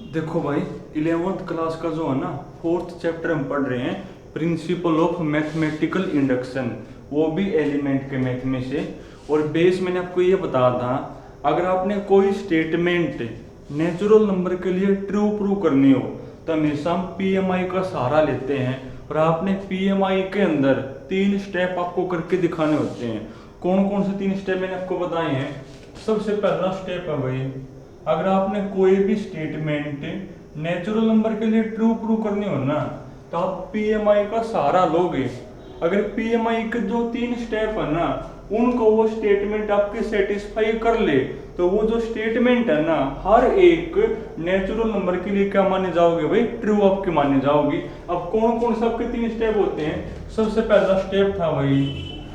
देखो भाई, 11th class का जो है ना, फोर्थ चैप्टर हम पढ़ रहे हैं, प्रिंसिपल ऑफ मैथमेटिकल इंडक्शन, वो भी एलिमेंट के मैथ में से। और बेस मैंने आपको ये बताया था, अगर आपने कोई स्टेटमेंट नेचुरल नंबर के लिए ट्रू प्रूव करनी हो तो हमेशा हम पीएमआई का सहारा लेते हैं। और आपने पीएमआई के अंदर 3 स्टेप आपको करके दिखाने होते हैं। कौन कौन से 3 स्टेप मैंने आपको बताए हैं? सबसे पहला स्टेप है भाई, अगर आपने कोई भी स्टेटमेंट नेचुरल नंबर के लिए ट्रू प्रूव करनी हो ना, तो आप पीएमआई का सहारा लोगे। अगर पीएमआई के जो 3 स्टेप है ना, उनको वो स्टेटमेंट आपके सेटिस्फाई कर ले, तो वो जो स्टेटमेंट है ना, हर एक नेचुरल नंबर के लिए क्या माने जाओगे भाई? ट्रू आपके माने जाओगे। अब कौन कौन से आपके 3 स्टेप होते हैं? सबसे पहला स्टेप था भाई,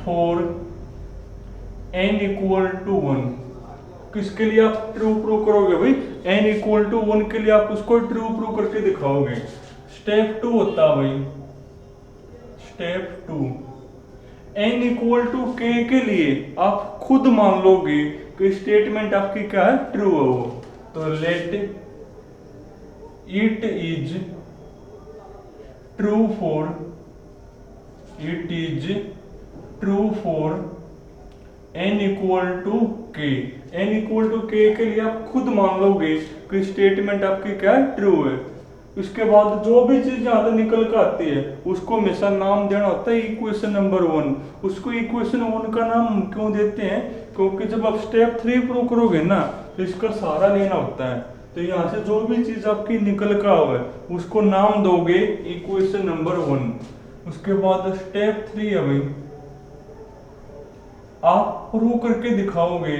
फॉर n इक्वल टू 1। किसके लिए आप ट्रू प्रूव करोगे भाई? n इक्वल टू 1 के लिए आप उसको ट्रू प्रूव करके दिखाओगे। स्टेप 2 होता है भाई, step 2, n equal to k के लिए आप खुद मान लोगे कि स्टेटमेंट आपकी क्या है? ट्रू है वो। तो let it is true for, it is true for n equal to k। n equal to k के लिए आप खुद मान लोगे कि स्टेटमेंट आपकी क्या है? ट्रू है। उसके बाद जो भी चीज ज्यादा निकल कर आती है उसको हमेशा नाम देना होता है इक्वेशन नंबर 1। उसको इक्वेशन 1 का नाम क्यों देते हैं? क्योंकि जब आप स्टेप 3 प्रूव करोगे ना, तो इसका सहारा लेना होता है। तो यहाँ से जो भी चीज आपकी निकल कर आवे उसको नाम दोगे इक्वेशन नंबर 1। उसके बाद स्टेप 3 है भाई, आप प्रूव करके दिखाओगे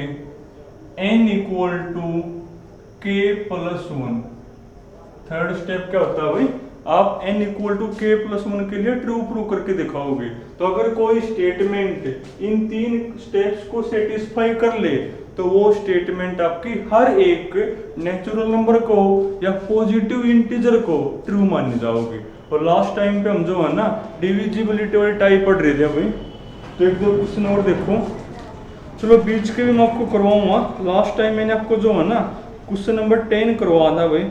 n equal to k plus 1। Third step क्या होता है भाई? आप n equal to k plus 1 के लिए ट्रू प्रूव करके दिखाओगे। तो अगर कोई स्टेटमेंट इन 3 स्टेप्स को सेटिस्फाई कर ले, तो वो स्टेटमेंट आपकी हर एक नेचुरल नंबर को या पॉजिटिव इंटीजर को ट्रू मानी जाओगी। और लास्ट टाइम पे हम जो है ना, डिविजिबिलिटी वाली टाइप पढ़ रहे थे भाई। तो एक दो क्वेश्चन और देखो, चलो बीच के भी मैं आपको करवाऊंगा। लास्ट टाइम मैंने आपको जो है ना क्वेश्चन नंबर 10 करवा था भाई,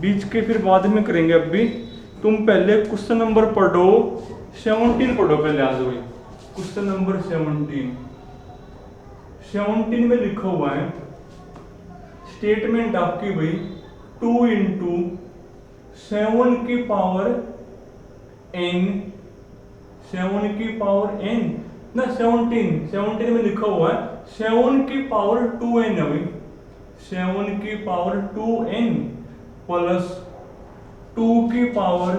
बीच के फिर बाद में करेंगे। अब भी तुम पहले क्वेश्चन नंबर पढ़ो, 17 पढ़ो पहले आज भाई। क्वेश्चन नंबर 17 में लिखा हुआ है स्टेटमेंट आपकी भाई 2 इंटू 7 की पावर n, 7 की पावर n ना, 17 में लिखा हुआ है 7 की पावर 2n है भाई। 7 की पावर 2n प्लस 2 की पावर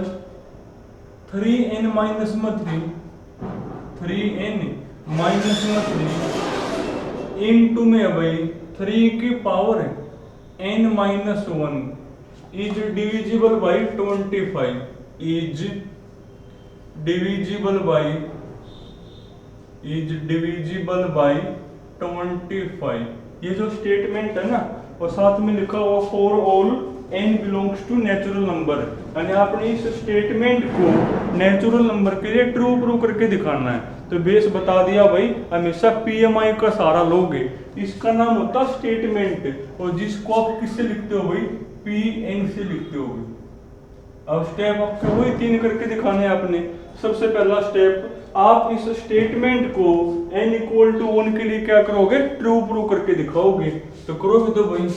3n माइनस में 3n माइनस में 3 इंटू में है भाई 3 की power n minus 1 is divisible by 25, is divisible by 25। ये जो स्टेटमेंट है ना, और साथ में लिखा हुआ for all n belongs to natural number, यानी आपने इस स्टेटमेंट को नेचुरल नंबर के लिए ट्रू प्रूव करके दिखाना है। तो बेस बता दिया भाई, हमेशा पीएमआई का सहारा लोगे। इसका नाम होता है स्टेटमेंट, और जिसको आप किससे लिखते हो भाई? pn से लिखते हो। अब स्टेप आपको वही 3 करके दिखाने हैं आपने। सबसे पहला स्टेप, आप इस स्टेटमेंट को n इक्वल टू 1 के लिए क्या करोगे? ट्रू प्रूव करके दिखाओगे। तो करोगे तो भाई,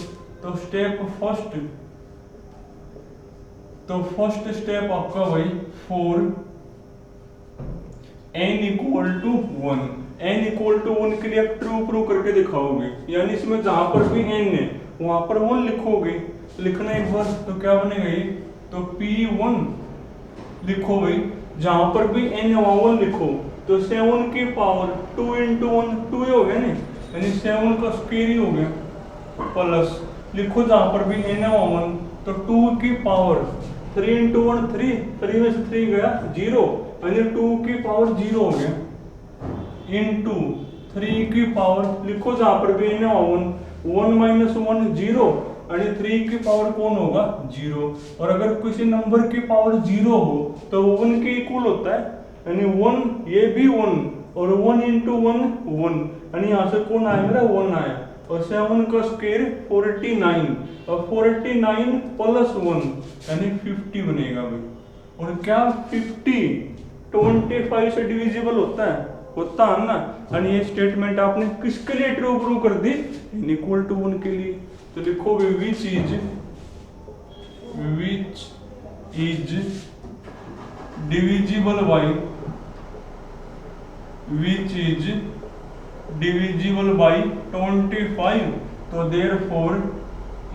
तो स्टेप फर्स्ट, तो फर्स्ट स्टेप आपका भाई for n equal to 1, n equal to 1 के लिए आप ट्रू प्रूव करके दिखाओगे। यानी इसमें जहां पर भी n है वहां पर 1 लिखोगे। लिखना एक बार तो क्या बनेगा ये? तो p1 लिखो भाई, जहां पर भी n है वहां 1 लिखो। तो 7 की पावर 2 इंटू 1 2 ही हो गया ना, यानी 7 का स्क्वायर ही हो गया। प्लस लिखो जहां पर भी n है वहां 1, तो 2 की पावर 3 इंटू 1 3, 3 में से 3 गया 0, यानी 2 की पावर 0 हो गया। इंटू 3 की पावर लिखो जहां पर भी n है वहां 1 माइनस 1 0, यानी 3 की पावर कौन होगा? 0। और अगर किसी नंबर की पावर 0 हो तो 1 के इक्वल होता है, यानी 1 ये भी 1, और 1 इंटू 1 1, यानी यहाँ से कौन आया मेरा? 1 आया। और 7 का स्क्वायर 49 और 49 प्लस 1 यानी 50 बनेगा भाई। और क्या 50 25 से डिविजिबल होता है ना। यानी ये स्टेटमेंट आपने किसके लिए ट्रू प्रूव कर दी, इक्वल टू 1 के लिए। तो लिखोगे which is divisible by, which is divisible by 25, तो therefore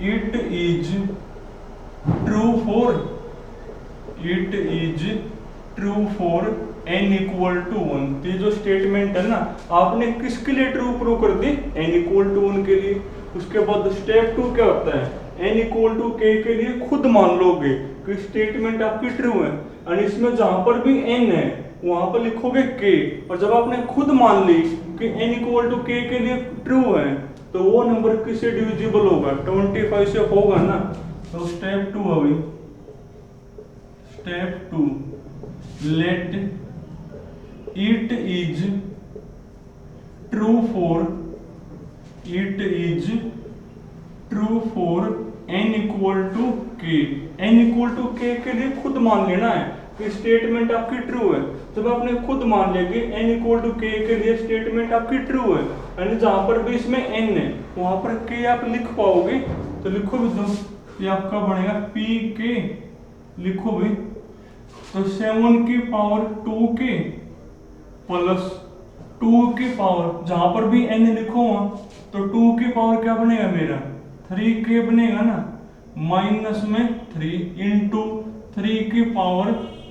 it is true for n equal to 1। ये जो स्टेटमेंट है ना आपने किसके लिए ट्रू प्रूव कर दी, n इक्वल टू 1 के लिए। उसके बाद स्टेप 2 क्या होता है, n इक्वल टू k के लिए खुद मान लोगे कि स्टेटमेंट आपकी ट्रू है, और इसमें जहां पर भी n है वहां पर लिखोगे k, और जब आपने खुद मान ली कि n इक्वल टू k के लिए ट्रू है तो वो नंबर किससे डिविजिबल होगा, 25 से होगा ना। तो स्टेप 2 अभी, step 2 let it is true for n equal to k। n equal to k के लिए खुद मान लेना है कि स्टेटमेंट आपकी ट्रू है। जब आपने खुद मान लिया कि n इक्वल टू k के लिए स्टेटमेंट आपकी ट्रू है, यानी जहां पर भी इसमें n है वहां पर k आप लिख पाओगे। तो लिखो भी दो, ये आपका बनेगा pk, लिखो भी। तो 7 की पावर 2k प्लस 2 की पावर, जहां पर भी n लिखो वहां, तो 2 की पावर क्या बनेगा मेरा 3k बनेगा ना, माइनस में 3 इंटू 3 की पावर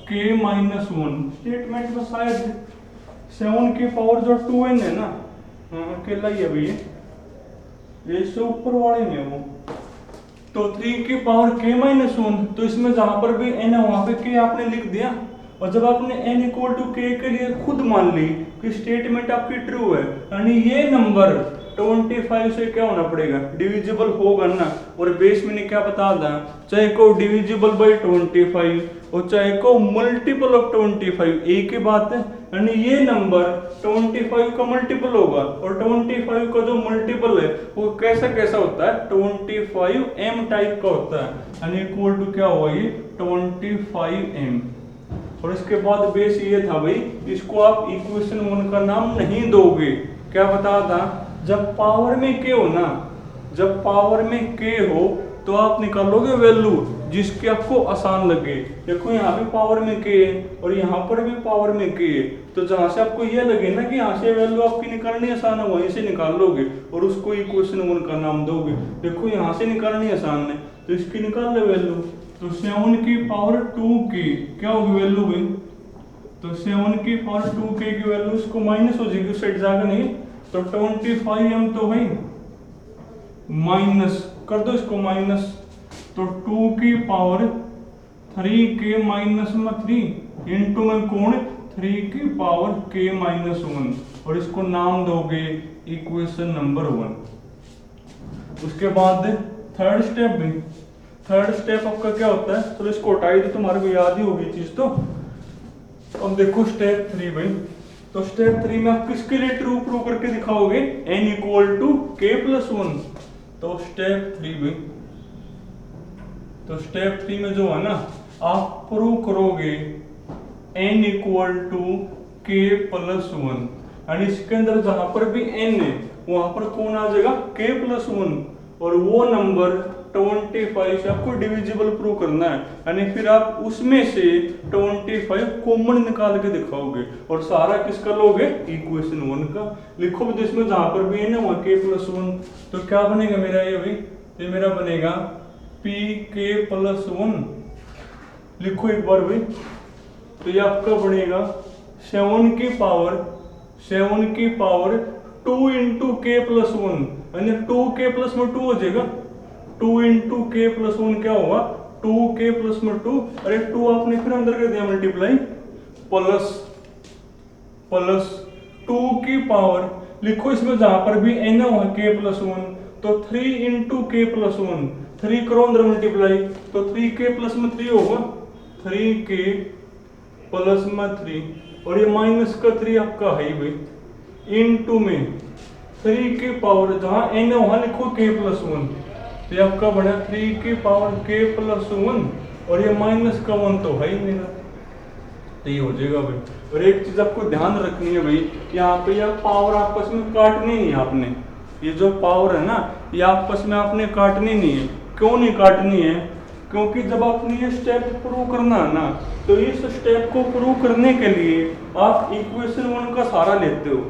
k माइनस 1। स्टेटमेंट में शायद 7 की पावर जो 2n है ना, अकेला ही है भैया, ये से ऊपर वाले में वो, तो 3 की पावर k माइनस 1। तो इसमें जहां पर भी n है वहां पे k आपने लिख दिया। और जब आपने n इक्वल टू k के लिए खुद मान ली कि स्टेटमेंट आपकी ट्रू है, यानी ये नंबर 25 से क्या होना पड़ेगा, डिविजिबल होगा ना। और बेस मैंने क्या बता दा, चाहे को डिविजिबल बाई 25 और चाहे को मल्टीपल ऑफ 25, एक ही बात है। यानी ये नंबर 25 का मल्टीपल होगा, और 25 का जो मल्टीपल है वो कैसा कैसा होता है, 25m टाइप का होता है। यानी इक्वल टू क्या हुआ ये 25m। और इसके बाद बेस ये था भाई, इसको आप इक्वेशन 1 का नाम नहीं दोगे। क्या बता था, जब पावर में k हो ना, जब पावर में k हो तो आप निकालोगे वैल्यू जिसकी आपको आसान लगे। देखो यहाँ भी पावर में k है और यहाँ पर भी पावर में k है, तो जहां से आपको ये लगे ना कि यहाँ से वैल्यू आपकी निकालनी आसान है वहीं से निकाल लोगे और उसको इक्वेशन 1 का नाम दोगे। देखो यहाँ से निकालनी आसान है तो इसकी निकाल लो वैल्यू। तो 7 की पावर 2k क्या होगी वैल्यू भाई, तो 7 की पावर 2k की वैल्यू इसको माइनस हो जाएगी, उस साइड जाकर नहीं, तो 25m तो भाई माइनस कर दो इसको माइनस, तो 2 की पावर 3k माइनस में 3 इंटू में कोण 3 की पावर k माइनस 1, और इसको नाम दोगे इक्वेशन नंबर 1। उसके बाद थर्ड स्टेप भी, थर्ड स्टेप आपका क्या होता है, चलो इसको हटाई दी, तुम्हारे को याद ही होगी चीज। तो अब देखो स्टेप 3 भाई, तो स्टेप 3 में आप किसके लिए ट्रू प्रूव करके दिखाओगे, n equal to k plus 1। तो स्टेप 3 भाई, तो स्टेप 3 में जो है ना आप प्रूव करोगे n equal to k plus 1, यानी इसके अंदर जहां पर भी n है वहां पर कौन आ जाएगा k प्लस 1, और वो नंबर 25 से आपको डिविजिबल प्रूव करना है। यानी फिर आप उसमें से 25 कॉमन निकाल के दिखाओगे और सारा किसका लोगे, इक्वेशन 1 का। लिखो भी जिसमें जहां पर भी है ना वहां k प्लस 1, तो क्या बनेगा मेरा ये भाई, ये मेरा बनेगा pk प्लस 1। लिखो एक बार भाई, तो ये आपका बनेगा 7 की पावर 2 इंटू k प्लस 1, यानी 2k प्लस में 2 हो जाएगा, 2 इंटू k प्लस 1 क्या होगा 2k प्लस में 2, अरे 2 आपने फिर अंदर कर दिया मल्टीप्लाई, प्लस 2 की पावर, लिखो इसमें जहां पर भी n है वहां k प्लस 1, तो 3 इंटू k प्लस 1, 3 करो अंदर मल्टीप्लाई, तो 3k प्लस में 3 होगा, 3k प्लस में 3, और ये माइनस का 3 आपका है भाई, इंटू में 3 की पावर, जहाँ n है वहां लिखो k+1, तो ये आपका बना 3 की पावर k+1, और ये -1 तो है ही मेरा, तो ये हो जाएगा भाई। और एक चीज आपको ध्यान रखनी है भाई, यहाँ पे यह पावर आपस में काटनी नहीं है आपने, ये जो पावर है ना ये आपस में आपने काटनी नहीं है। क्यों नहीं काटनी है? क्योंकि जब आपने ये स्टेप प्रूव करना है ना, तो इस स्टेप को प्रूव करने के लिए आप इक्वेशन 1 का सहारा लेते हो,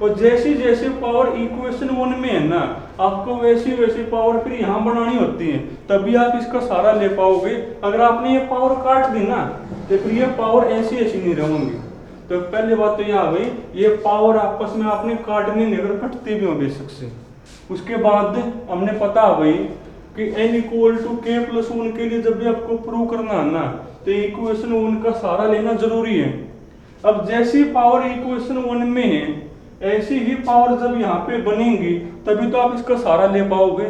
और जैसी जैसे पावर इक्वेशन 1 में है ना, आपको वैसी वैसी पावर फिर यहाँ बनानी होती है, तभी आप इसका सहारा ले पाओगे। अगर आपने ये पावर काट दी ना, तो फिर ये पावर ऐसी ऐसी नहीं रहेंगी। तो पहली बात तो यह आ गई, ये पावर आपस में आपने काटनी नहीं, अगर कटती भी हो बेशक से। उसके बाद हमने पता भाई कि n = k+1 के लिए जब भी आपको प्रूव करना है ना, तो इक्वेशन 1 का सहारा लेना जरूरी है। अब जैसी पावर इक्वेशन 1 में है, ऐसी ही पावर जब यहाँ पे बनेंगी तभी तो आप इसका सहारा ले पाओगे।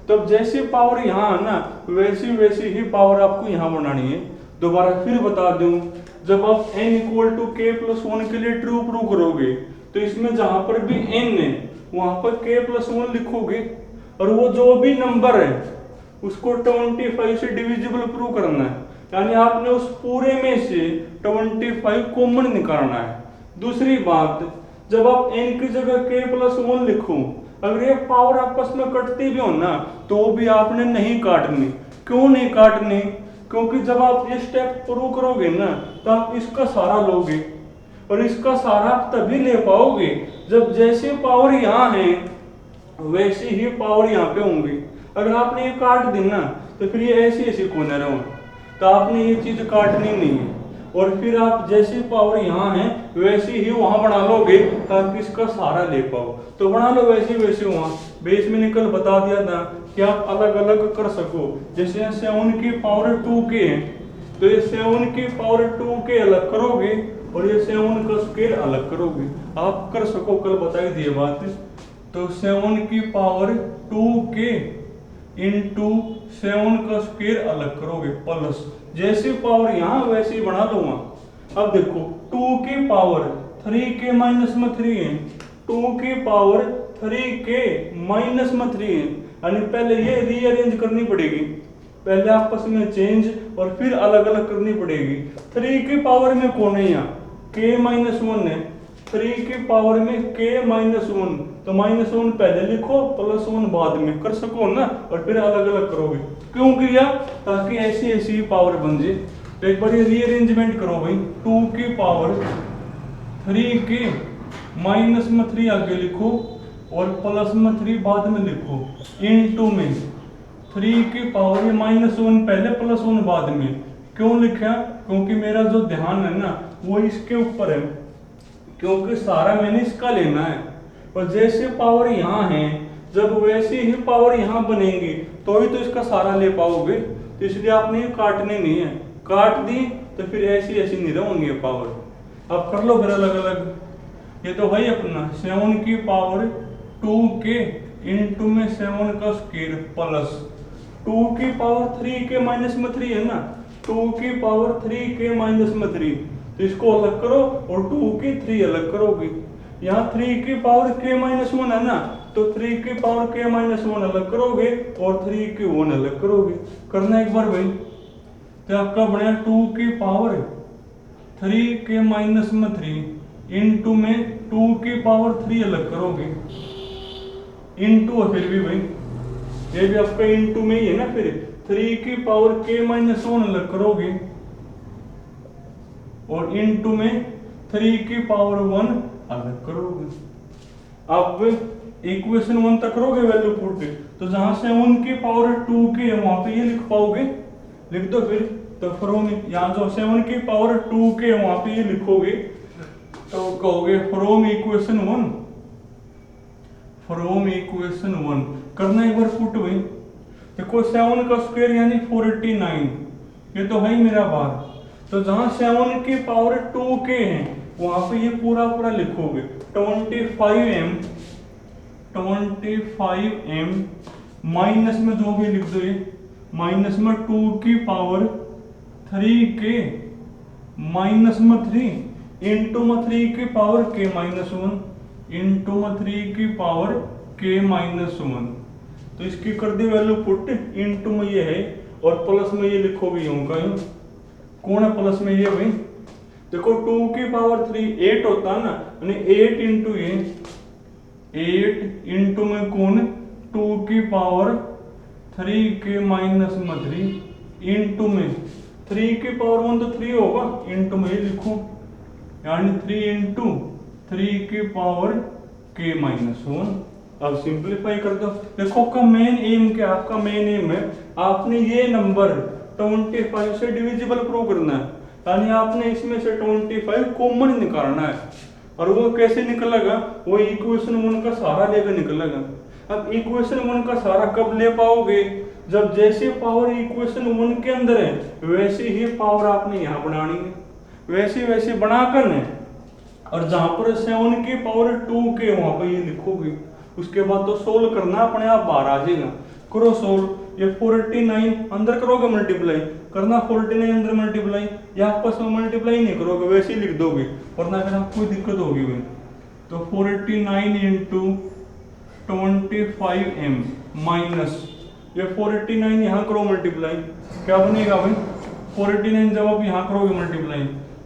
तो अब जैसी पावर यहाँ है ना, वैसी वैसी ही पावर आपको यहाँ बनानी है। दोबारा फिर बता दूं, जब आप n = k+1 के लिए ट्रू प्रूव करोगे, तो इसमें जहां पर भी n है वहां पर k+1 लिखोगे, और वो जो भी नंबर है उसको 25 से डिविजिबल प्रूव करना है, यानी आपने उस पूरे में से 25 कॉमन निकालना है। दूसरी बात, जब आप n की जगह k+1 लिखो, अगर ये पावर आपस में कटती भी हो ना, तो भी आपने नहीं काटनी। क्यों नहीं काटनी? क्योंकि जब आप ये स्टेप प्रूव करोगे ना, तो आप इसका सहारा लोगे, और इसका सहारा आप तभी ले पाओगे जब जैसे पावर यहाँ है वैसी ही पावर यहाँ पे होंगी। अगर आपने ये काट दी ना, तो फिर ये ऐसी ऐसी कॉर्नर होंगे, तो आपने ये चीज काटनी नहीं है, और फिर आप जैसी पावर यहाँ है वैसी ही वहां बना लोगे ताकि इसका सहारा ले पाओ। तो बना लो वैसी वैसी वहां। बेस में निकल बता दिया था कि आप अलग अलग कर सको। जैसे 7 की पावर 2k है, तो ये 7 की पावर 2k अलग करोगे, और ये 7 का स्क्वायर अलग करोगे, आप कर सको, कल बताई दी बात। तो 7 की पावर 2k इंटू 7 का स्क्वायर अलग करोगे, प्लस जैसी पावर यहाँ वैसी बना लूंगा। अब देखो 2 की पावर 3k - 3 है, 2 की पावर 3k - 3 है, यानी पहले ये रीअरेंज करनी पड़ेगी, पहले आपस में चेंज और फिर अलग अलग करनी पड़ेगी। 3 की पावर में कौन है यहाँ? k - 1 है, 3 की पावर में k - 1, तो -1 पहले लिखो, +1 बाद में कर सको ना, और फिर अलग अलग करोगे। क्यों किया? ताकि ऐसी ऐसी पावर बन जाए। तो एक बार ये रीअरेंजमेंट करो भाई, 2 की पावर 3k - 3 आगे लिखो और +3 बाद में लिखो, इनटू में 3 की पावर में -1 पहले +1 बाद में। क्यों लिखा? क्योंकि मेरा जो ध्यान है ना वो इसके ऊपर है, क्योंकि सारा मैंने इसका लेना है, और जैसे पावर यहाँ है जब वैसी ही पावर यहाँ बनेंगी तो ही तो इसका सहारा ले पाओगे। तो इसलिए आपने ये काटने नहीं है, काट दी तो फिर ऐसी ऐसी नहीं रहेंगी पावर। अब कर लो फिर अलग अलग। ये तो है अपना 7 की पावर 2k इंटू में 7 का स्क्वायर प्लस 2 की पावर 3k - 3 है ना, 2 की पावर 3k - 3, तो इसको अलग करो और 2 की 3 अलग करोगे। यहाँ 3 की पावर k - 1 है ना, तो 3 की पावर k - 1 अलग करोगे और 3 की 1 अलग करोगे। करना एक बार भाई, तो आपका बना 2 की पावर 3k - 3 इंटू में 2 की पावर 3 अलग करोगे, इंटू है फिर भी भाई, ये भी आपका इंटू में ही है ना, फिर 3 की पावर k - 1 अलग करोगे और इनटू में 3 की पावर 1 अलग करोगे। अब इक्वेशन 1 तक करोगे वैल्यू पुट, तो जहां से 1 की पावर 2k है वहां पे ये लिख पाओगे, लिख दो फिर। तो फ्रॉम यहाँ जो 7 की पावर 2k है वहां पे ये लिखोगे, तो कहोगे फ्रॉम इक्वेशन 1, फ्रॉम इक्वेशन 1 करना एक बार पुट भाई। देखो 7 का स्क्वायर यानी 49, ये तो है ही मेरा बार। तो जहां 7 की पावर 2k है वहां पे ये पूरा पूरा लिखोगे 25m माइनस में जो भी लिख दो, ये माइनस में 2 की पावर 3k माइनस में 3 इंटू में 3 की पावर k - 1 इंटू में 3 की पावर k माइनस 1। तो इसकी कर दी वैल्यू पुट, इनटू में ये है और प्लस में ये लिखोगे यूं का यूं। कौन है प्लस में ये भाई? देखो 2 की पावर 3 8 होता है ना, यानी 8 इंटू ये 8 इंटू में कौन 2 की पावर 3 के माइनस में 3 इंटू में 3 की पावर 1 तो 3 होगा, इंटू में ये लिखूं यानी 3 इंटू 3 की पावर के माइनस 1। अब सिंप्लीफाई कर दो। देखो आपका मेन एम क्या? आपका मेन एम है आपने ये नंबर 25 से डिविजिबल प्रूव करना है, यानी आपने इसमें से 25 कॉमन निकालना है। और वो कैसे निकलेगा? वो इक्वेशन 1 का सहारा लेकर निकलेगा। अब इक्वेशन 1 का सहारा कब ले पाओगे? जब जैसे पावर इक्वेशन 1 के अंदर है वैसे ही पावर आपने यहाँ बनानी है, वैसे वैसे बनाकर है। और जहां पर 7 की पावर 2 के वहां पर ये लिखोगे। उसके बाद तो सोल्व करना अपने आप बाहर आ जाएगा। करो सोल्व। ये 49 अंदर करोगे मल्टीप्लाई करना, 49 अंदर मल्टीप्लाई, या आपस में मल्टीप्लाई नहीं करोगे वैसे ही लिख दोगे, वरना फिर आपको कोई दिक्कत होगी भाई। तो 49 इंटू 25m माइनस ये 49 यहाँ करो मल्टीप्लाई, क्या बनेगा भाई? 49 जब आप यहाँ करोगे मल्टीप्लाई,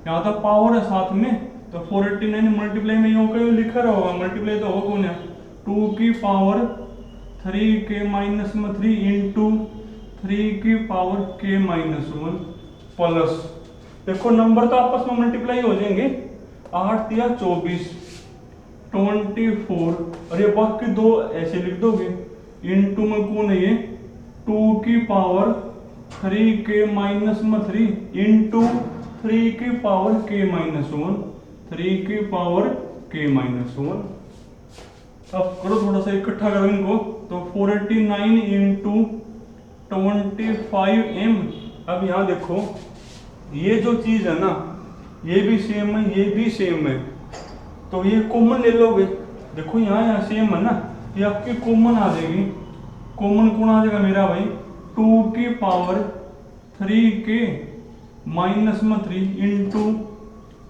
यहाँ तो पावर है साथ में, तो 49 मल्टीप्लाई में यूं का यूं लिखा रहेगा, मल्टीप्लाई तो होगा कौन है 2 की पावर 3 के माइनस में 3 इंटू 3 की पावर के माइनस 1 प्लस, देखो नंबर तो आपस में मल्टीप्लाई हो जाएंगे, 8 या 24 24 और ये बाकी दो ऐसे लिख दोगे, इंटू में कौन है ये 2 की पावर 3 के माइनस में 3 इंटू 3 की पावर के माइनस 1 3 की पावर के माइनस 1। अब करो थोड़ा सा इकट्ठा करो इनको, तो 49 इंटू 25m। अब यहाँ देखो ये जो चीज है ना ये भी सेम है ये भी सेम है, तो ये कॉमन ले लोगे। देखो यहाँ सेम है ना, ये आपकी कॉमन आ जाएगी। कॉमन कौन आ जाएगा मेरा भाई 2 की पावर 3 के माइनस में 3 इंटू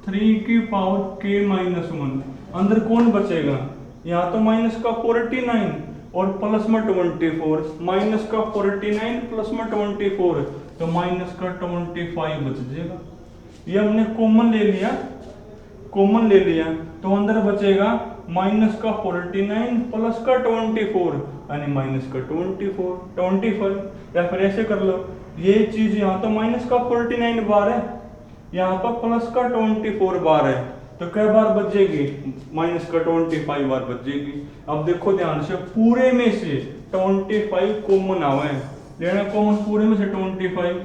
3 की पावर के माइनस 1। अंदर कौन बचेगा? यहाँ तो माइनस का 49 और प्लस में 24, माइनस का 49 प्लस में 24 तो माइनस का 25 बच जाएगा। ये हमने कॉमन ले लिया, कॉमन ले लिया तो अंदर बचेगा माइनस का 49 प्लस का 24 यानी माइनस का 25। या फिर ऐसे कर लो, ये चीज यहाँ तो माइनस का 49 बार है, यहाँ पर प्लस का 24 बार है, तो कई बार बच जाएगी? माइनस का 25 बार बच जाएगी। अब देखो ध्यान से, पूरे में से 25 कॉमन आवा है, लेना कॉमन पूरे में से 25,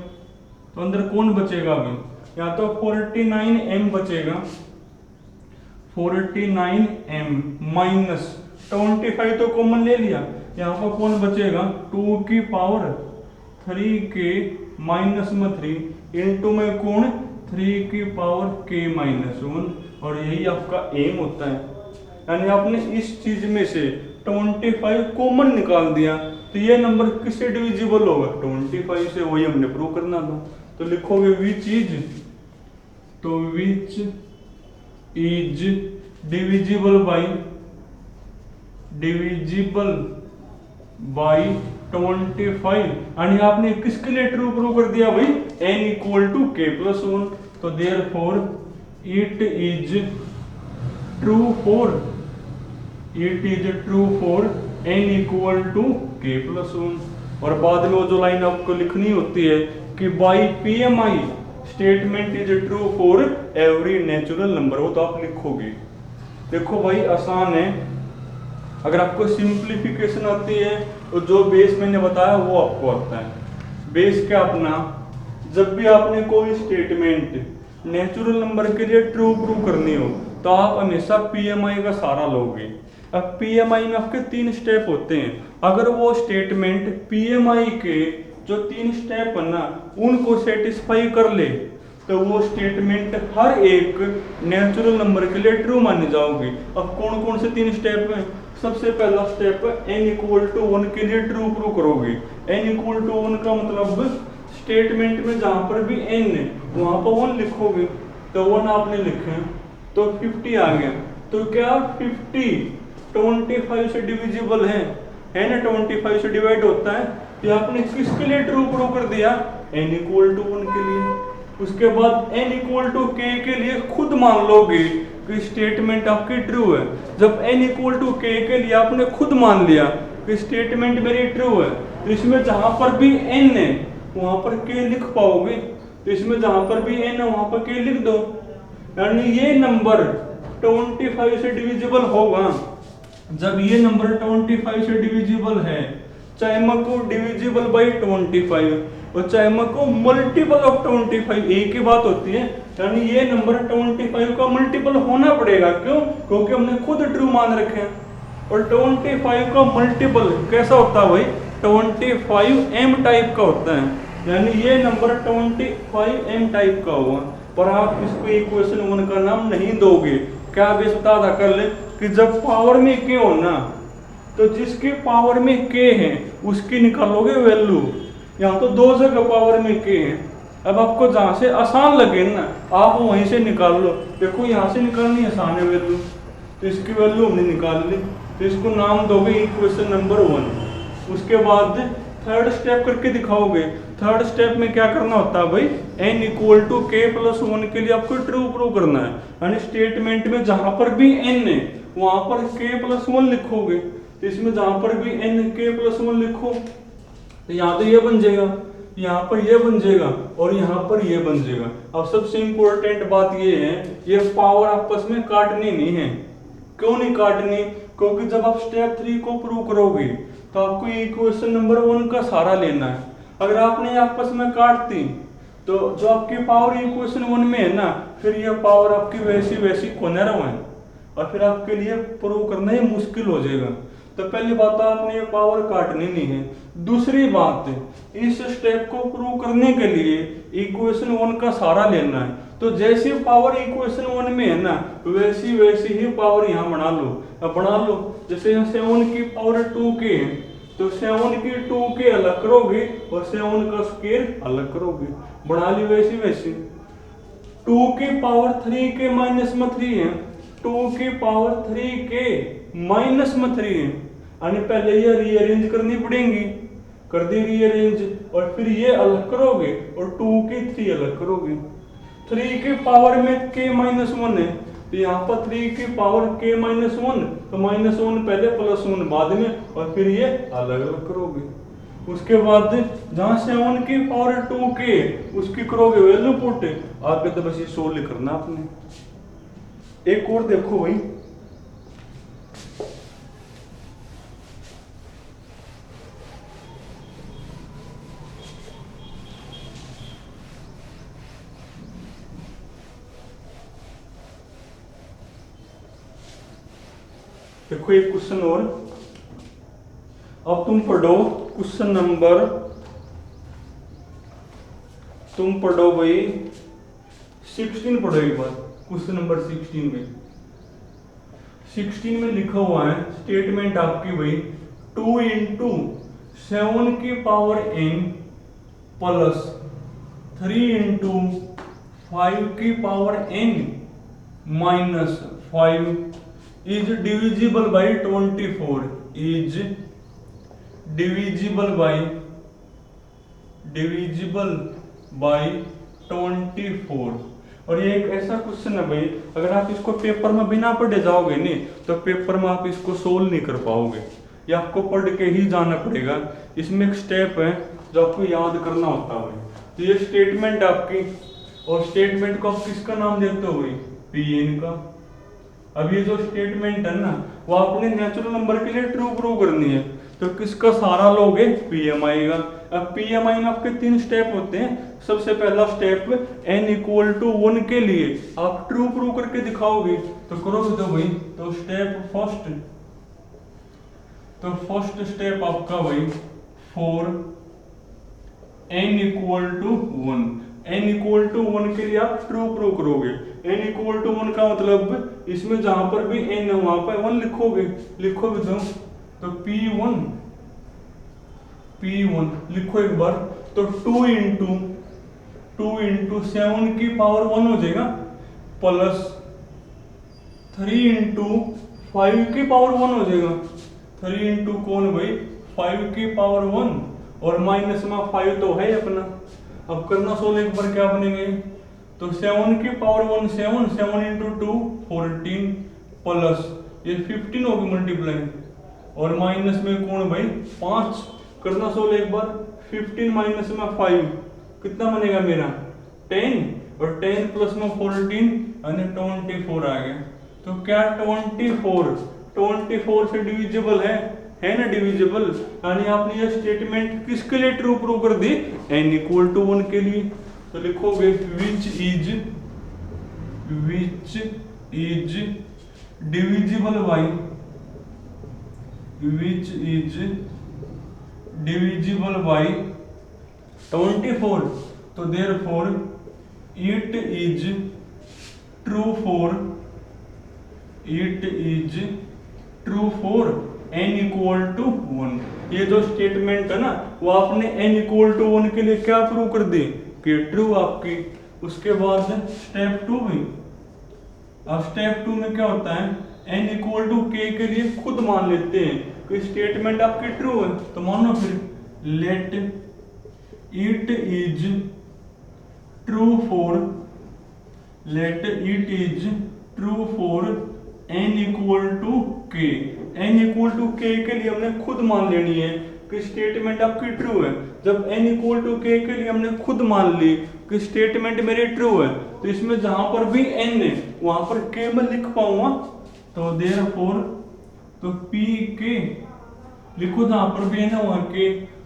तो अंदर कौन बचेगा अभी? या तो 49m बचेगा, 49m माइनस 25 तो कॉमन ले लिया, यहाँ पर कौन बचेगा 2 की पावर 3 के माइनस में 3 इंटू में कौन 3 की पावर के माइनस 1। और यही आपका एम होता है, यानी आपने इस चीज में से 25 कॉमन निकाल दिया, तो ये नंबर किससे डिविजिबल होगा 25 से, वही हमने प्रूव करना था। तो लिखोगे विच इज, तो विच इज डिविजिबल बाई 25, यानी आपने किसके लिए ट्रू प्रूव कर दिया भाई n equal to k plus 1। तो therefore it is true for n equal to k plus 1। और बाद में वो जो लाइन आपको लिखनी होती है कि by PMI statement is true for every natural number, वो तो आप लिखोगे। देखो भाई आसान है, अगर आपको सिंप्लीफिकेशन आती है तो जो बेस मैंने बताया वो आपको आता है। बेस क्या अपना, जब भी आपने कोई स्टेटमेंट नेचुरल नंबर के लिए ट्रू प्रूव करनी हो तो आप हमेशा PMI का सहारा लोगे। अब PMI में आपके 3 स्टेप होते हैं, अगर वो स्टेटमेंट PMI के जो 3 स्टेप है ना उनको सेटिस्फाई कर ले तो वो स्टेटमेंट हर एक नेचुरल नंबर के लिए ट्रू माने जाओगे। अब कौन कौन से 3 स्टेप हैं? सबसे पहला स्टेप है n इक्वल टू 1 के लिए ट्रू प्रूव करोगे। n इक्वल टू 1 का मतलब स्टेटमेंट में जहां पर भी n है वहां पर 1 लिखोगे, तो 1 आपने लिखे तो 50 आ गया। तो क्या 50 25 से डिविजिबल है ना, 25 से डिवाइड होता है। तो आपने किसके लिए ट्रू प्रूव कर दिया, n इक्वल टू 1 के लिए। उसके बाद n इक्वल टू k के लिए खुद मान लोगे कि स्टेटमेंट आपकी ट्रू है। जब n इक्वल टू k के लिए आपने खुद मान लिया कि स्टेटमेंट मेरी ट्रू है, तो इसमें जहां पर भी n है वहां पर k लिख पाओगे। तो इसमें जहां पर भी n है वहां पर k लिख दो, यानी ये नंबर 25 से डिविजिबल होगा। जब ये नंबर 25 से डिविजिबल है, चाहे मैं को डिविजिबल बाई 25 और चाहे मैं को मल्टीपल ऑफ 25, एक ही बात होती है। यानी ये नंबर 25 का मल्टीपल होना पड़ेगा। क्यों? क्योंकि हमने खुद ट्रू मान रखे हैं। और 25 का मल्टीपल कैसा होता है भाई, 25 m टाइप का होता है। यानी ये नंबर 25 m टाइप का होगा। पर आप इसको इक्वेशन 1 का नाम नहीं दोगे। क्या आप इस बता कर ले कि जब पावर में k हो ना, तो जिसके पावर में k है उसकी निकालोगे वैल्यू। यहाँ तो दो जगह पावर में k है। अब आपको जहां से आसान लगे ना आप वहीं से निकाल लो। देखो यहाँ से निकालनी आसान है वैल्यू, तो इसकी वैल्यू हमने निकाल ली। तो इसको नाम दोगे इक्वेशन नंबर 1। उसके बाद थर्ड स्टेप करके दिखाओगे। थर्ड स्टेप में क्या करना होता है भाई, n equal to k plus 1 के लिए आपको ट्रू प्रूव करना है। यानी स्टेटमेंट में जहां पर भी n है वहां पर k प्लस 1 लिखोगे। तो इसमें जहां पर भी n k प्लस 1 लिखो, तो यहाँ तो ये बन जाएगा, यहाँ पर ये बन जाएगा और यहाँ पर ये बन जाएगा। अब सबसे इंपॉर्टेंट बात ये है, ये पावर आपस में काटनी नहीं है। क्यों नहीं काटनी? क्योंकि जब आप स्टेप 3 को प्रूव करोगे तो आपको इक्वेशन नंबर 1 का सहारा लेना है। अगर आपने आपस में काट दी तो जो आपकी पावर इक्वेशन 1 में है ना, फिर ये पावर आपकी वैसी वैसी कोने रहो है और फिर आपके लिए प्रूव करना ही मुश्किल हो जाएगा। तो पहली बात आपने ये पावर काटनी नहीं है। दूसरी बात, इस स्टेप को प्रूव करने के लिए इक्वेशन 1 का सहारा लेना है। तो जैसी पावर इक्वेशन 1 में है ना, वैसी वैसी ही पावर यहाँ बना लो। अब बना लो, जैसे 7 की पावर 2k है, तो 7 की 2k अलग करोगे और 7 का स्क्वायर अलग करोगे। बना ली वैसी वैसी। 2 की पावर 3k माइनस में 3 है, 2 की पावर 3k माइनस में 3 है। यानी पहले ये रीअरेंज करनी पड़ेगी, कर दी रीअरेंज, और फिर ये अलग करोगे और 2 की 3 अलग करोगे। 3 की पावर में k माइनस 1 है, तो यहाँ पर 3 की पावर k माइनस 1, तो माइनस 1 पहले प्लस 1 बाद में, और फिर ये अलग अलग करोगे। उसके बाद जहाँ 7 की पावर 2k उसकी करोगे वैल्यू पुट, आगे तो बस ये सोल्व करना आपने। एक और देखो भाई, देखो एक क्वेश्चन और। अब तुम पढ़ो क्वेश्चन नंबर, तुम पढ़ो भाई 16 पढ़ो एक बार। क्वेश्चन नंबर 16 में 16 में लिखा हुआ है स्टेटमेंट आपकी भाई 2 इंटू 7 की पावर n प्लस 3 इंटू 5 की power n minus 5 is divisible by 24, is divisible by 24। और ये एक ऐसा क्वेश्चन है भाई, अगर आप इसको पेपर में बिना पढ़े जाओगे नहीं तो पेपर में आप इसको सोल्व नहीं कर पाओगे, ये आपको पढ़ के ही जाना पड़ेगा। इसमें एक स्टेप है जो आपको याद करना होता है। तो ये स्टेटमेंट आपकी, और स्टेटमेंट को आप किसका नाम देते हो भाई, Pn का। अब ये जो स्टेटमेंट है ना, वो आपने नेचुरल नंबर के लिए ट्रू प्रूव करनी है, तो किसका सहारा लोगे, पीएमआई का। अब पीएमआई में आपके 3 स्टेप होते हैं। सबसे पहला स्टेप n इक्वल टू 1 के लिए आप ट्रू प्रूव करके दिखाओगे, तो करोगे तो भाई, तो स्टेप फर्स्ट, तो फर्स्ट स्टेप आपका भाई for n equal to 1, n equal to 1 के लिए आप ट्रू प्रूव करोगे। n इक्वल टू 1 का मतलब इसमें जहां पर भी n है वहां पर 1 लिखोगे तो P1 लिखो एक बार। तो 2 इंटू 7 की पावर 1 हो जाएगा, प्लस 3 इंटू 5 की पावर 1 हो जाएगा। 3 इंटू कौन भाई 5 की पावर 1 और माइनस में 5 तो है अपना। अब करना सोल्व एक बार क्या बनेंगे, तो 7 की पावर 1 7, 7 इंटू 2 14 प्लस ये 15 होगी मल्टीप्लाई और माइनस में कौन भाई 5। करना सोल्व एक बार, 15 माइनस में 5 कितना बनेगा मेरा 10 और 10 प्लस में 14 यानी 24 आ गया। तो क्या 24 से डिविजिबल है ना डिविजिबल, यानी आपने ये स्टेटमेंट किसके लिए ट्रू प्रूव कर दी, n इक्वल टू 1 के लिए। तो लिखोगे which is divisible by, which is divisible by 24। तो therefore it is true for n equal to 1। ये जो स्टेटमेंट है ना वो आपने n इक्वल टू 1 के लिए क्या प्रूव कर दी कि ट्रू आपकी। उसके बाद स्टेप 2 भी, अब स्टेप 2 में क्या होता है, n इक्वल टू k के लिए खुद मान लेते हैं कि स्टेटमेंट आपकी ट्रू है। तो मानो फिर let it is true for n equal to k। n equal to k के लिए हमने खुद मान लेनी है कि स्टेटमेंट आपकी ट्रू है। जब n इक्वल टू k के लिए हमने खुद मान ली कि स्टेटमेंट मेरी ट्रू है, तो इसमें जहां पर भी n है वहां पर k मैं लिख पाऊंगा। तो देयरफॉर तो p k लिखो, जहां पर भी n है वहां k।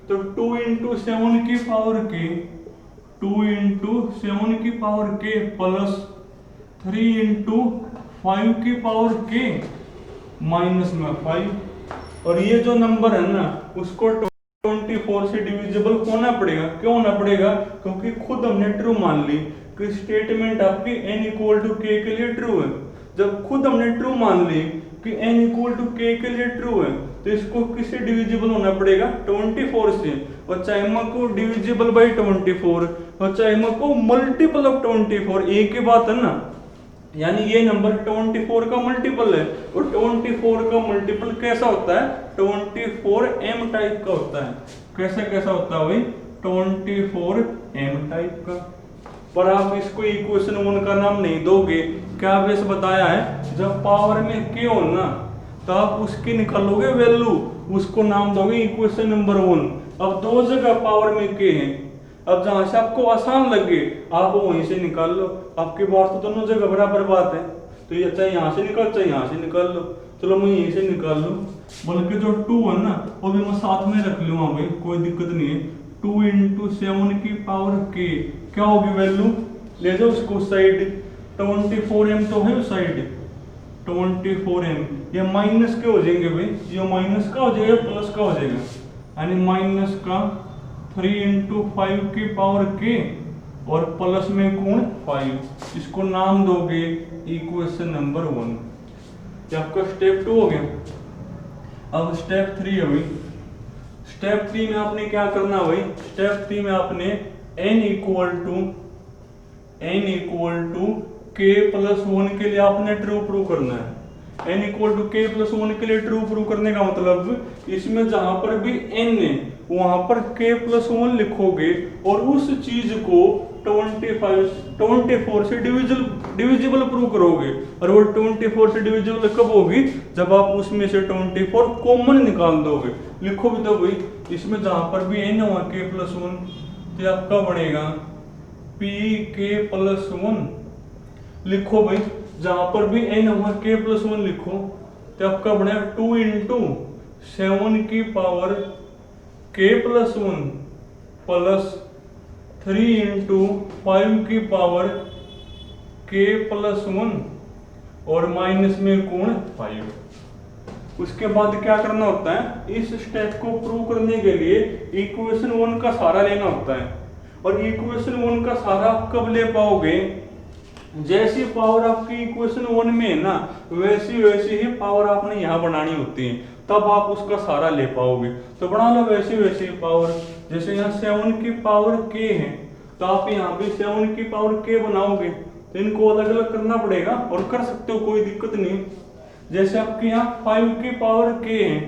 तो 2 इंटू 7 की पावर k, 2 इंटू 7 की पावर k प्लस 3 इंटू 5 की पावर k माइनस में 5। और ये जो नंबर है ना उसको 24 से डिविजिबल होना पड़ेगा। क्यों होना पड़ेगा, क्योंकि खुद हमने ट्रू मान ली कि स्टेटमेंट आपकी n इक्वल टू k के लिए ट्रू है। जब खुद हमने ट्रू मान ली कि n इक्वल टू k के लिए ट्रू है, तो इसको किससे डिविजिबल होना पड़ेगा 24 से। और चाहे को डिविजिबल बाई 24 और चाहे को मल्टीपल ऑफ 24, एक ही बात है ना। यानी ये नंबर 24 का मल्टीपल है और 24 का मल्टीपल कैसा होता है 24m टाइप का होता है। कैसा होता है भाई 24m टाइप का। पर आप इसको इक्वेशन 1 का नाम नहीं दोगे, क्या बेस बताया है, जब पावर में k हो ना तो आप उसकी निकालोगे वैल्यू, उसको नाम दोगे इक्वेशन नंबर 1। अब दो जगह पावर में k है, अब जहां से आपको आसान लगे आप वहीं से निकाल लो। आपकी बात तो दोनों जगह बराबर बात है, तो ये चाहे यहाँ से निकाल चाहे यहाँ से निकाल लो। चलो मैं यहीं से निकाल लूँ, बल्कि जो 2 है ना वो भी मैं साथ में रख लूँगा भाई, कोई दिक्कत नहीं है। 2 इंटू 7 की पावर k क्या होगी वैल्यू, ले जाओ उसको साइड, 24m तो है उस साइड 24m। ये माइनस के हो जाएंगे भाई, ये माइनस का हो जाएगा प्लस का हो जाएगा, यानी माइनस का 3 इंटू 5 की पावर k और प्लस में कौन 5। इसको नाम दोगे इक्वेशन नंबर 1। ये आपका स्टेप 2 हो गया। अब स्टेप 3 है भाई। स्टेप 3 में आपने क्या करना भाई, स्टेप 3 में आपने n equal to k plus 1 के लिए आपने ट्रू प्रूव करना है। n equal to k plus 1 के लिए ट्रू प्रूव करने का मतलब इसमें जहां पर भी n है वहां पर k प्लस 1 लिखोगे और उस चीज को 24 से डिविजिबल प्रूव करोगे। और वो 24 से डिविजिबल कब होगी, जब आप उसमें से 24 कॉमन निकाल दोगे। लिखो भी तो भाई, इसमें जहां पर भी n है वहां k प्लस 1, तो आपका बनेगा p k प्लस 1। लिखो भाई, जहां पर भी n है वहां k प्लस 1 लिखो, तो आपका बनेगा 2 इंटू 7 की power k plus 1 plus 3 into 5 की पावर k प्लस 1 और माइनस में कोण 5। उसके बाद क्या करना होता है, इस स्टेप को प्रूव करने के लिए इक्वेशन 1 का सहारा लेना होता है। और इक्वेशन 1 का सहारा कब ले पाओगे, जैसी पावर आपकी इक्वेशन 1 में है ना वैसी ही पावर आपने यहाँ बनानी होती है, तब आप उसका सहारा ले पाओगे। तो बना लो वैसी पावर, जैसे यहाँ 7 की पावर k है तो आप यहाँ भी 7 की पावर k बनाओगे, तो इनको अलग अलग करना पड़ेगा और कर सकते हो, कोई दिक्कत नहीं। जैसे आपके यहाँ 5 की पावर k है,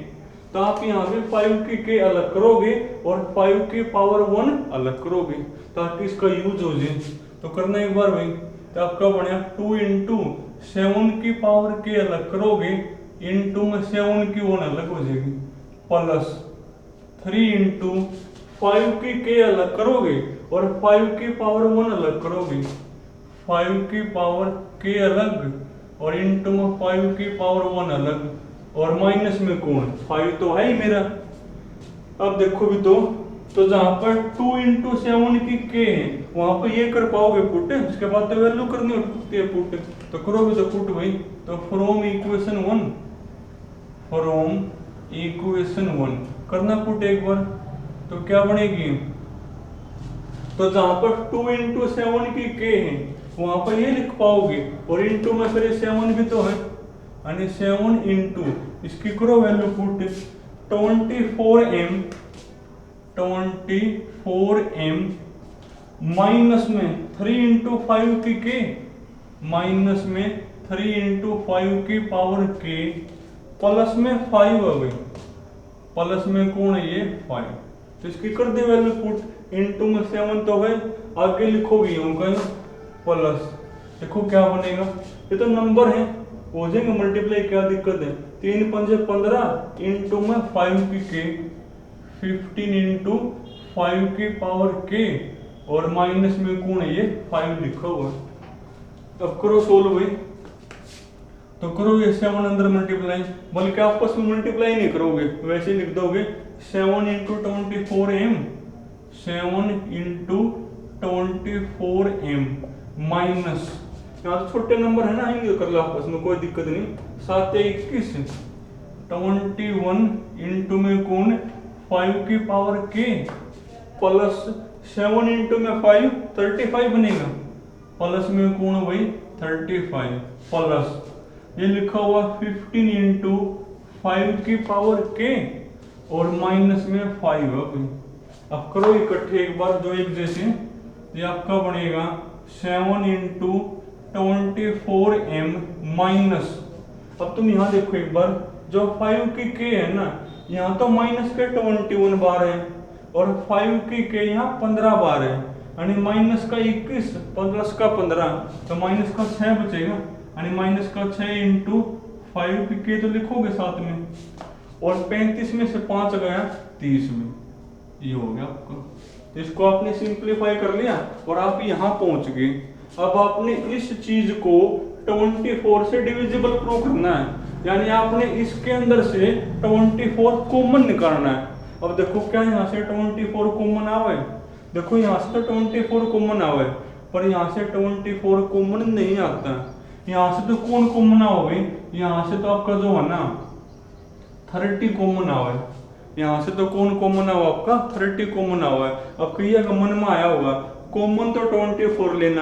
तो आप यहाँ पे 5 की k अलग करोगे और 5 की पावर 1 अलग करोगे ताकि इसका यूज हो जाए। तो करना एक बार भाई, तो आपका बने 2 इंटू 7 की पावर k अलग करोगे, इंटू में 7 की 1 अलग हो जाएगी, प्लस 3 इंटू 5 की k अलग करोगे और 5 की पावर 1 अलग करोगे, 5 की पावर k अलग और इंटू में 5 की पावर 1 अलग, और माइनस में कौन 5 तो है ही मेरा। अब देखो भी तो जहां पर 2 इंटू 7 की k है वहां पर ये कर पाओगे पुट, उसके बाद तो वैल्यू करनी होती है पुट, तो करोगे तो पुट भाई। तो फ्रॉम इक्वेशन 1 करना पुट एक बार, तो क्या बनेगी, तो जहां पर 2 इंटू 7 की k है वहां पर ये लिख पाओगे, और इंटू में फिर 7 भी तो है, यानी 7 इंटू इसकी करो वैल्यू पुट 24m माइनस में 3 इंटू 5 की k, माइनस में 3 इंटू 5 की पावर k, प्लस में 5 है भाई, प्लस में कौन है ये 5, तो इसकी कर दे वैल्यू पुट, इंटू में 7 तो है, आगे लिखोगे यूं का प्लस, देखो क्या बनेगा, ये तो नंबर है हो जाएंगे मल्टीप्लाई, क्या दिक्कत है, 3 पंजे 15 इंटू में 5 की k, 15 इंटू 5 की पावर k, और माइनस में कौन है ये 5 लिखा हुआ। अब करो सोल्व भाई, तो करो ये 7 अंदर मल्टीप्लाई, बल्कि आपस में मल्टीप्लाई नहीं करोगे, वैसे लिख दोगे 7 into 24m, 7 into 24m minus, यहाँ तो छोटे नंबर है ना, आएंगे कर लो आपस में, कोई दिक्कत नहीं, 7 21, 21 इंटू में कौन 5 की पावर k, प्लस 7 इंटू में 5 35 बनेगा, प्लस में कौन भाई 35, प्लस ये लिखा हुआ 15 इंटू 5 की पावर k, और माइनस में 5 है भाई। अब करो इकट्ठे एक बार जो एक जैसे, ये आपका बनेगा 7 इंटू 24m माइनस, अब तुम यहाँ देखो एक बार, जो 5 की k है ना, यहाँ तो माइनस के 21 बार है, और 5 की k यहाँ 15 बार है, यानी माइनस का 21 प्लस का 15, तो माइनस का 6 बचेगा, यानी माइनस का 6 इंटू 5 की k तो लिखोगे साथ में, और 35 में से 5 गया 30 में, ये हो गया आपका। तो इसको आपने सिंप्लीफाई कर लिया और आप यहाँ पहुंच गए। अब आपने इस चीज को 24 से डिविजिबल प्रूव करना है, यानी आपने इसके अंदर से 24 कॉमन निकालना है। अब देखो क्या यहाँ से 24 कॉमन आवे, देखो यहाँ से तो 24 कॉमन आवे, पर यहाँ से 24 कॉमन नहीं आता, यहाँ से तो कौन कॉमन आओगे, यहाँ से तो आपका जो है ना 30 कॉमन आवे, यहाँ से तो कौन कॉमन आवा आपका 30 कॉमन आवा है। अब कहीं मन में आया होगा कॉमन तो 24 लेना,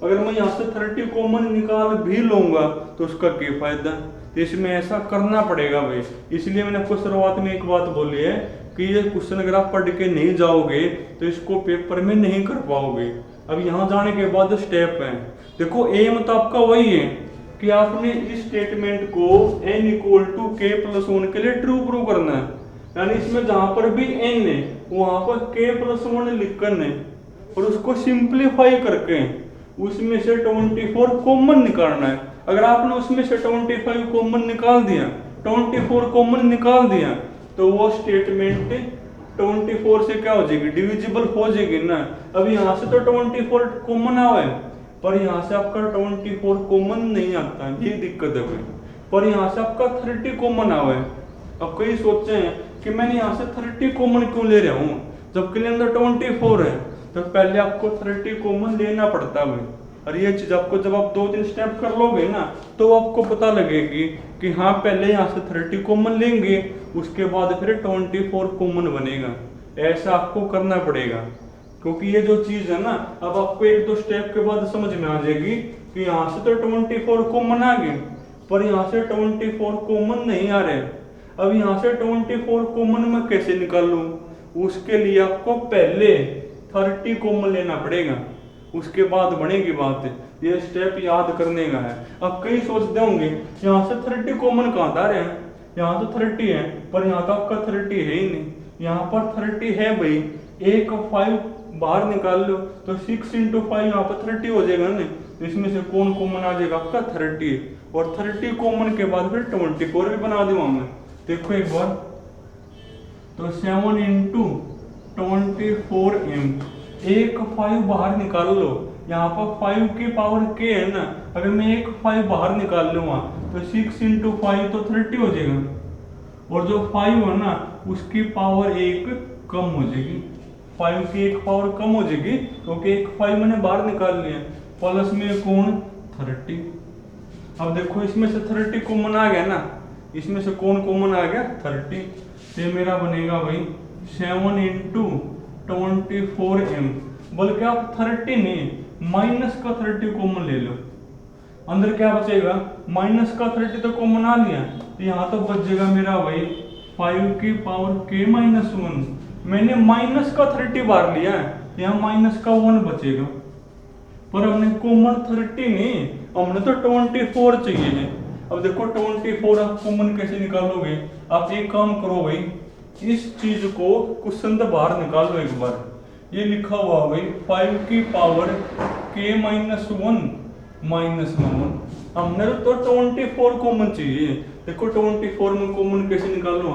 अगर मैं यहाँ से 30 कॉमन निकाल भी लूंगा तो उसका क्या फायदा, तो इसमें ऐसा करना पड़ेगा भाई। इसलिए मैंने आपको शुरुआत में एक बात बोली है कि ये क्वेश्चन अगर आप पढ़ के नहीं जाओगे तो इसको पेपर में नहीं कर पाओगे। अब यहाँ जाने के बाद स्टेप है, देखो एम तो आपका वही है कि आपने इस स्टेटमेंट को n equal to k plus 1 के लिए ट्रू प्रूव करना है, यानी इसमें जहां पर भी n है वहां पर k प्लस 1 लिखना है, और उसको सिंप्लीफाई करके उसमें से 24 कॉमन निकालना है। अगर आपने उसमें से 25 कॉमन निकाल दिया, 24 कॉमन निकाल दिया, तो वो स्टेटमेंट 24 से क्या हो जाएगी, डिविजिबल हो जाएगी ना। अब यहाँ से तो 24 कॉमन आवे, पर यहाँ से आपका 24 कॉमन नहीं आता, ये दिक्कत है भाई। पर यहाँ से आपका 30 कॉमन आवे। अब कई सोचते हैं कि मैंने यहाँ से 30 कॉमन क्यों ले रहा हूँ जबकि अंदर 24 है, तो पहले आपको 30 कॉमन लेना पड़ता है भाई। और ये चीज आपको जब आप 2-3 स्टेप कर लोगे ना तो आपको पता लगेगी कि हाँ पहले यहाँ से 30 कॉमन लेंगे, उसके बाद फिर 24 कॉमन बनेगा। ऐसा आपको करना पड़ेगा, क्योंकि ये जो चीज है ना अब आपको 1-2 स्टेप के बाद समझ में आ जाएगी कि यहाँ से तो 24 कॉमन आ गए, पर यहाँ से 24 कॉमन नहीं आ रहे। अब यहाँ से 24 कॉमन मैं कैसे निकालूं, उसके लिए आपको पहले 30 कॉमन लेना पड़ेगा, उसके बाद बनेगी बात। ये स्टेप याद करने का है। अब कई सोचते होंगे यहाँ से 30 कॉमन कहाँ था रहे हैं, यहाँ तो 30 है पर यहाँ तो आपका 30 है ही नहीं, यहाँ पर 30 है भाई, एक 5 बाहर निकाल लो तो 6 × 5 यहाँ पर 30 हो जाएगा ना। तो इसमें से कौन कॉमन आ जाएगा आपका 30, और 30 कॉमन के बाद फिर 24 भी बना दूंगा मैं। देखो एक बार, तो 7 × 24m, एक 5 बाहर निकाल लो, यहाँ पर 5 की पावर k है ना, अगर मैं एक 5 बाहर निकाल लूंगा तो 6 × 5 तो 30 हो जाएगा, और जो 5 है ना उसकी पावर एक कम हो जाएगी, 5 की एक पावर कम हो जाएगी क्योंकि एक 5 मैंने बाहर निकाल लिया, प्लस में कौन 30। अब देखो इसमें से 30 कॉमन आ गया ना, इसमें से कौन कॉमन आ गया 30। ये मेरा बनेगा भाई 7 × 24m, बल्कि आप 30 नहीं माइनस का 30 कॉमन ले लो, अंदर क्या बचेगा, माइनस का 30 तो कॉमन आ लिया, तो यहाँ तो बच जाएगा मेरा भाई 5 की पावर k - 1। मैंने माइनस का 30 बाहर लिया है, यहाँ माइनस का 1 बचेगा, पर हमने कॉमन 30 नहीं, हमने तो 24 चाहिए है। अब देखो 24 आप कॉमन कैसे निकालोगे, आप एक काम करो भाई, इस चीज को क्वेश्चन तो बाहर निकाल लो एक बार। ये लिखा हुआ भाई 5 की पावर k - 1 - 1, हमने तो 24 कॉमन चाहिए। देखो 24 में कॉमन कैसे निकालो,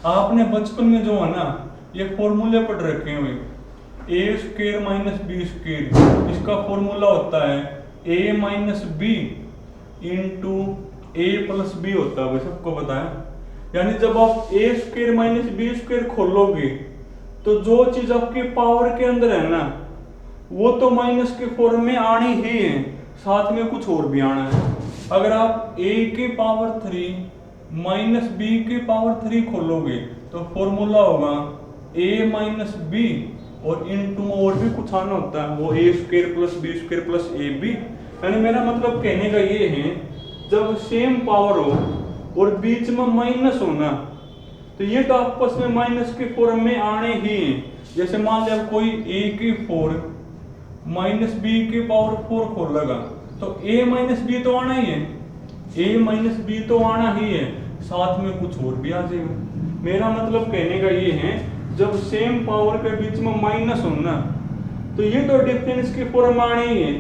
आपने बचपन में जो है ना ये फॉर्मूले पढ़ रखे हैं भाई, a² - b², इसका फॉर्मूला होता है a - b × a + b होता है भाई, सबको पता है। यानी जब आप a² - b² खोलोगे तो जो चीज आपकी पावर के अंदर है ना वो तो माइनस के फॉर्म में आनी ही है, साथ में कुछ और भी आना है। अगर आप a की पावर 3 - b की पावर 3 खोलोगे तो फॉर्मूला होगा a - b, और इनटू और भी कुछ आना होता है, वो a² + b² + ab। यानी मेरा मतलब कहने का ये है, जब सेम पावर हो और बीच में माइनस हो ना, तो ये तो आपस में माइनस के फॉर्म में आने ही हैं। जैसे मान लिया कोई a की 4 - b की पावर 4 खोलेगा तो a - b तो आना ही है, a - b तो आना ही है, साथ में कुछ और भी आ जाएगा। मेरा मतलब कहने का ये है, जब सेम पावर के बीच में माइनस हो ना, तो ये तो डिफरेंस की फॉर्म आने ही है,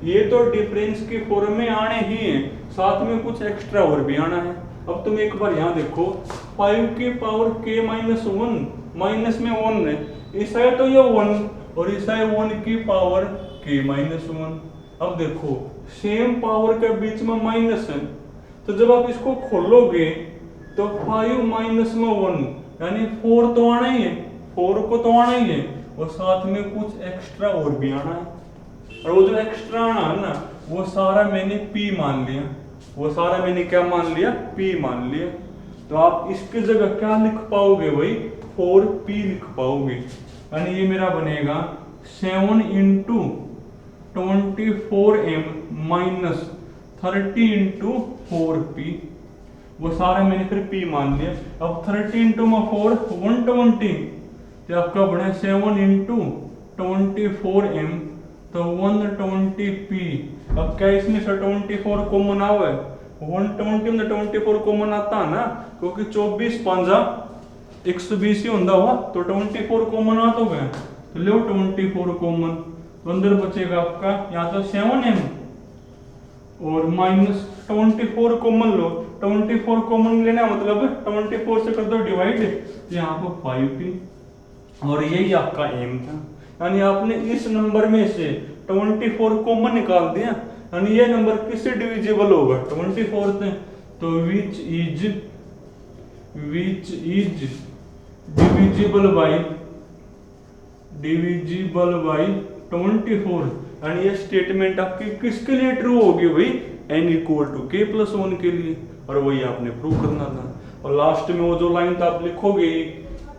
ये तो डिफरेंस की फॉर्म में आने ही है, साथ में कुछ एक्स्ट्रा और भी आना है। अब तुम एक बार यहाँ देखो, 5 की पावर k - 1, माइनस में 1 है, इस है तो ये 1 और इस है 1 की पावर k - 1। अब देखो सेम पावर के बीच में माइनस है, तो जब आप इसको खोलोगे तो 5 - में 1 यानी 4 तो आना ही है, 4 को तो आना ही है, और साथ में कुछ एक्स्ट्रा और भी आना है। और वो जो एक्स्ट्रा आना है ना वो सारा मैंने p मान लिया, वो सारा मैंने क्या मान लिया, p मान लिया। तो आप इसकी जगह क्या लिख पाओगे भाई, 4p लिख पाओगे। यानी ये मेरा बनेगा 7 × 24m - 30 × 4p, वो सारा मैंने फिर p मान लिया। अब 30 × 4 120, तो आपका बना 7 × 24m तो 120p। अब क्या इसमें से 24 कॉमन आवे, 120 में 24 कॉमन आता है ना, क्योंकि 24 × 5 120 ही होता हुआ, तो 24 कॉमन आ तो गया, तो लो 24 कॉमन, तो अंदर बचेगा आपका यहाँ तो 7m और -24 कॉमन लो, 24 कॉमन लेना मतलब 24 से कर दो डिवाइड, यहाँ पर 5p, और यही आपका एम था। यानी आपने इस नंबर में से 24 कॉमन निकाल दिया, यानी ये नंबर किससे डिविजिबल होगा 24 से, तो विच इज डिविजिबल बाय 24। यानी ये स्टेटमेंट आपकी किसके लिए ट्रू होगी भाई, n = k + 1 के लिए, और वही आपने प्रूव करना था। और लास्ट में वो जो लाइन तो आप लिखोगे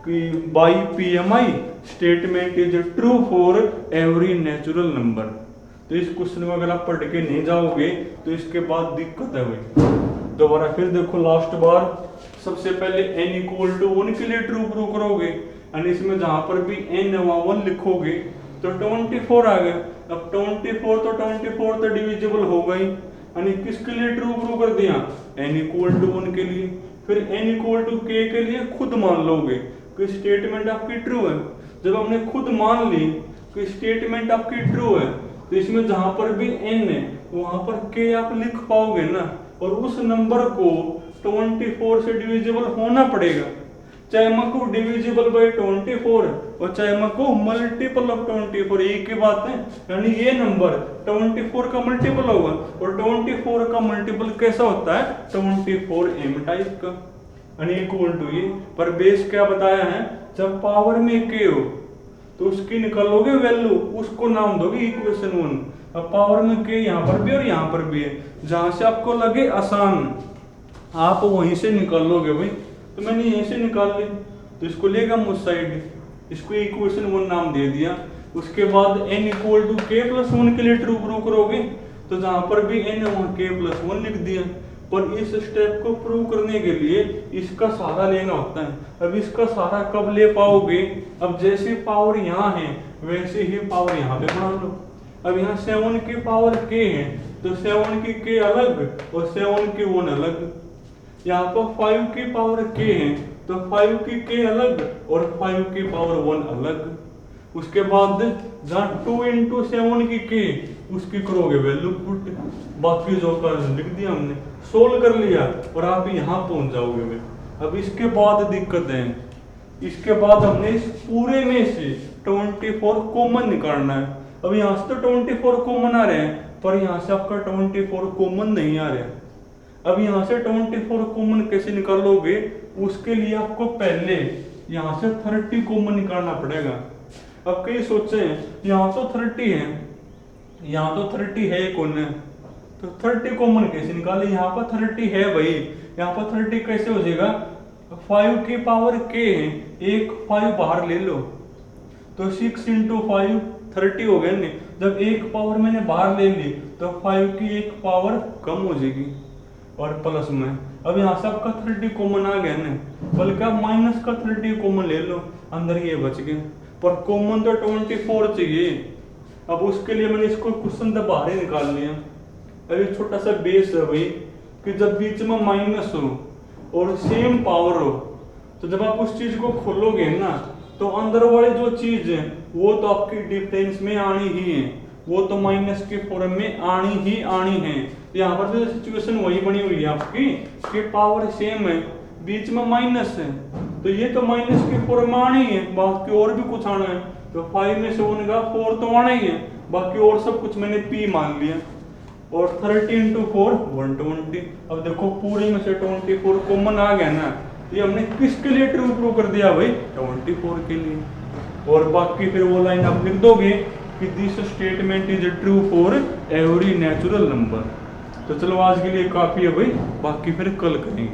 कि by PMI statement is true for every natural number. तो इस क्वेश्चन को अगर आप पढ़ के नहीं जाओगे तो इसके बाद दिक्कत है भाई। दोबारा फिर देखो लास्ट बार, सबसे पहले n = 1 के लिए ट्रू प्रूव करोगे, यानी इसमें जहां पर भी n 1 लिखोगे तो 24 आ गया। अब 24 तो 24 तो डिविजिबल होगा ही, यानी किसके लिए ट्रू प्रूव कर दिया, n इक्वल टू 1 के लिए। फिर n इक्वल टू k के लिए खुद मान लोगे कि स्टेटमेंट आपकी ट्रू है। जब हमने खुद मान ली कि स्टेटमेंट आपकी ट्रू है, तो इसमें जहां पर भी n है वहां पर k आप लिख पाओगे ना, और उस नंबर को 24 से डिविजिबल होना पड़ेगा, चाहे मको डिविजिबल बाय 24 और चाहे मको मल्टीपल ऑफ 24, एक ही बात है। यानी ये नंबर 24 का मल्टीपल होगा, और 24 का मल्टीपल कैसा होता है, 24 m टाइप का, यानी इक्वल टू ये। पर बेस क्या बताया है, जब पावर में k हो तो उसकी निकालोगे वैल्यू, उसको नाम दोगे इक्वेशन 1। अब पावर में k यहाँ पर भी और यहाँ पर भी है, जहां से आपको लगे आसान आप वहीं से निकाल लोगे भाई। तो मैंने यहीं से निकाल ली, तो इसको लेगा उस साइड, इसको इक्वेशन 1 नाम दे दिया। उसके बाद n equal to k plus 1 के लिए ट्रू प्रूव करोगे, तो जहां पर भी n है वहां k प्लस 1 लिख दिया। पर इस स्टेप को प्रूव करने के लिए इसका सहारा लेना होता है। अब इसका सहारा कब ले पाओगे, अब जैसे पावर यहाँ है वैसे ही पावर यहाँ पे बना लो। अब यहाँ 7 की पावर k है, तो 7 की k अलग और 7 की 1 अलग। यहाँ पर 5 की पावर k है, तो 5 की k अलग और 5 की पावर 1 अलग। उसके बाद जहाँ 2 इंटू 7 की k उसकी करोगे वैल्यू पुट, बाकी जो कर लिख दिया हमने, सोल्व कर लिया और आप यहाँ पहुंच जाओगे भाई। अब इसके बाद दिक्कत है, इसके बाद हमने इस पूरे में से 24 कॉमन निकालना है। अब यहाँ से तो 24 कॉमन आ रहे हैं, पर यहाँ से आपका 24 कॉमन नहीं आ रहा। अब यहाँ से 24 कॉमन कैसे निकालोगे, उसके लिए आपको पहले यहाँ से 30 कॉमन निकालना पड़ेगा। अब कई सोचे यहाँ तो 30 है, यहाँ तो 30 है कौन है, तो 30 कॉमन कैसे निकाले, यहाँ पर 30 है भाई, यहाँ पर 30 कैसे हो जाएगा, 5 की पावर k है, एक 5 बाहर ले लो, तो 6 इंटू 5 30 हो गया ना। जब एक पावर मैंने बाहर ले ली तो 5 की एक पावर कम हो जाएगी और प्लस में। अब यहाँ से आपका 30 कॉमन आ गया ना, बल्कि आप माइनस का 30 कॉमन ले लो, अंदर ये बच गया। पर कॉमन तो 24 चाहिए। अब उसके लिए मैंने इसको क्वेश्चन तो बाहर ही निकाल लिया। अब एक छोटा सा बेस है भाई कि जब बीच में माइनस हो और सेम पावर हो, तो जब आप उस चीज को खोलोगे ना, तो अंदर वाली जो चीज है वो तो आपकी डिफरेंस में आनी ही है, वो तो माइनस के फॉर्म में आनी है। यहाँ पर तो सिचुएशन वही बनी हुई है आपकी कि पावर सेम है, बीच में माइनस है, तो ये तो माइनस के फॉर्म में आनी है, बाकी और भी कुछ आना है। तो 5 में से 1 का 4 तो आना ही है, बाकी और सब कुछ मैंने p मान लिया। और 30 इंटू 4 120। अब देखो पूरे में से 24 कॉमन आ गया ना, ये हमने किसके लिए ट्रू प्रूव कर दिया भाई, 24 के लिए। और बाकी फिर वो लाइन आप लिख दोगे कि this statement is true for every natural number. तो चलो आज के लिए काफी है भाई, बाकी फिर कल करेंगे।